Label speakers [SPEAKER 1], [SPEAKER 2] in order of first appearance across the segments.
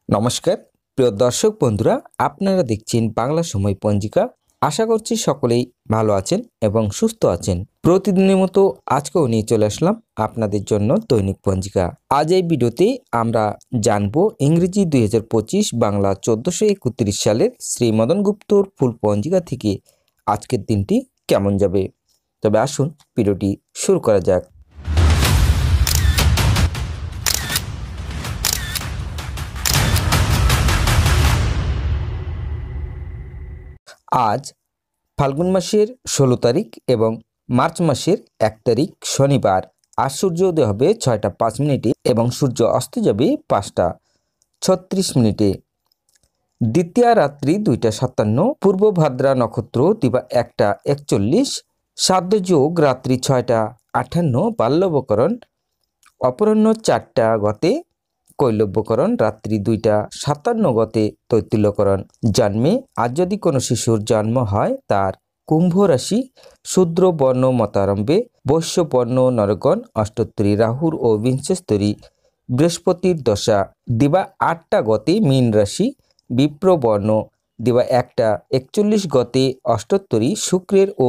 [SPEAKER 1] নমস্কার প্রিয় দর্শক বন্ধুরা, আপনারা দেখছেন বাংলা সময় পঞ্জিকা। আশা করছি সকলেই ভালো আছেন এবং সুস্থ আছেন। প্রতিদিনের মতো আজকেও নিয়ে চলে আসলাম আপনাদের জন্য দৈনিক পঞ্জিকা। আজ এই ভিডিওতে আমরা জানবো ইংরেজি 2025 বাংলা 1431 সালের শ্রী মদন গুপ্তর ফুল পঞ্জিকা থেকে আজকের দিনটি কেমন যাবে। তবে আসুন ভিডিওটি শুরু করা যাক। আজ ফাল্গুন মাসের 16 তারিখ এবং মার্চ মাসের 1 তারিখ শনিবার। আজ সূর্যোদয় হবে 6টা 5 মিনিটে এবং সূর্য অস্ত যাবে 5টা 36 মিনিটে। দ্বিতীয়া রাত্রি 2টা 57, পূর্ব ভাদ্রা নক্ষত্র দিবা 1টা 41, শ্রাদ্ধ যোগ রাত্রি 6টা 58, বাল্যবকরণ অপরাহ্ন 4টা গতে, কৈলব্যকরণ রাত্রি 2টা 57 গতে, তৈতুল্যকরণ। জন্মে আজ যদি কোনো শিশুর জন্ম হয় তার কুম্ভ রাশি, শূদ্র বর্ণ মতারম্ভে, বৈশ্য বর্ণ নরগণ, অষ্টোত্তরী রাহুর ও বিংশস্তরী বৃহস্পতির দশা দিবা 8টা গতে মীন রাশি, বিপ্র বর্ণ দিবা 1টা 41 গতে, অষ্টোত্তরী শুক্রের ও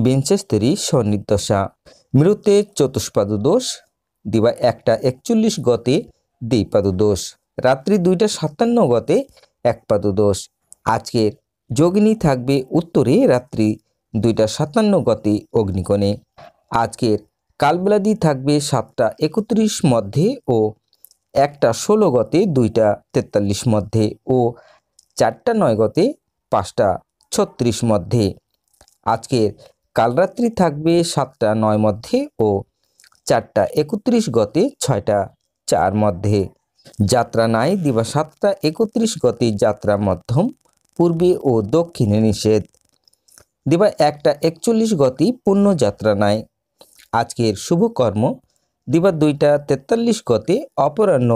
[SPEAKER 1] বিংশস্তরী শনির দশা। মৃতের চতুষ্পাদ দোষ দিবা 1টা 41 গতে, দ্বিপাদ দোষ রাত্রি 2টা 57 গতে, একপাদ দোষ। আজকের যোগিনী থাকবে উত্তরে রাত্রি 2টা 57 গতে অগ্নিকোণে। আজকের কালবেলাদি থাকবে 7টা 31 মধ্যে ও 1টা 16 গতে, 2টা 43 মধ্যে ও 4টা 9 গতে, 5টা 36 মধ্যে। আজকের কালরাত্রি থাকবে 7টা 9 মধ্যে ও 4টা 31 গতে, 6টা 4 মধ্যে। যাত্রা নাই দিবা 7টা 31 গতে, যাত্রা মধ্যম, পূর্বে ও দক্ষিণে নিষেধ। দিবা 1টা 41 গতি, পূর্ণ যাত্রা নাই। আজকের শুভ কর্ম দিবা 2টা 43 গতে, অপরাহ্ন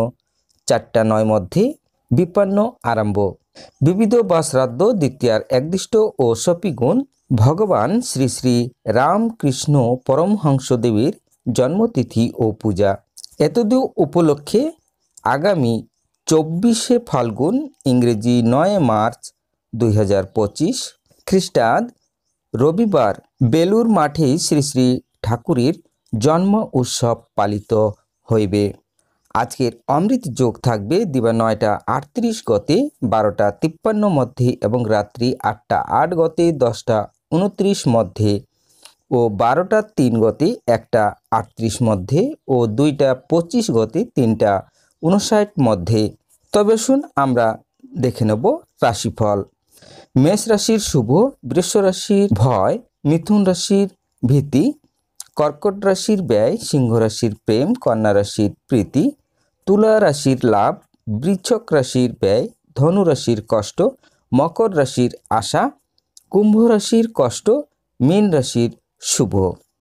[SPEAKER 1] 4টা 9 মধ্যে, বিপন্ন আরম্ভ। বিবিধ বা শ্রাদ্ধ দ্বিতীয়ার একদিষ্ট ও সপিগুণ ভগবান শ্রী শ্রী রামকৃষ্ণ পরমহংসদেবের জন্মতিথি ও পূজা। এতদূর উপলক্ষে আগামী 24শে ফাল্গুন ইংরেজি 9 মার্চ 2025 খ্রিস্টাব্দ রবিবার বেলুর মাঠে শ্রী শ্রী ঠাকুরের জন্ম উৎসব পালিত হইবে। আজকের অমৃত যোগ থাকবে দিবা 9টা 38 গতে, 12টা 53 মধ্যে এবং রাত্রি 8টা 8 গতে, 10টা 29 মধ্যে ও 12টা 3 গতে, 1টা 38 মধ্যে ও 2টা 25 গতে, 3টা 59 মধ্যে। তবে শুন আমরা দেখে নেব রাশিফল। মেষ রাশির শুভ, বৃষ রাশির ভয়, মিথুন রাশির ভীতি, কর্কট রাশির ব্যয়, সিংহ রাশির প্রেম, কন্যা রাশির প্রীতি, তুলা রাশির লাভ, বৃশ্চিক রাশির ব্যয়, ধনু রাশির কষ্ট, মকর রাশির আশা, কুম্ভ রাশির কষ্ট, মীন রাশির শুভ।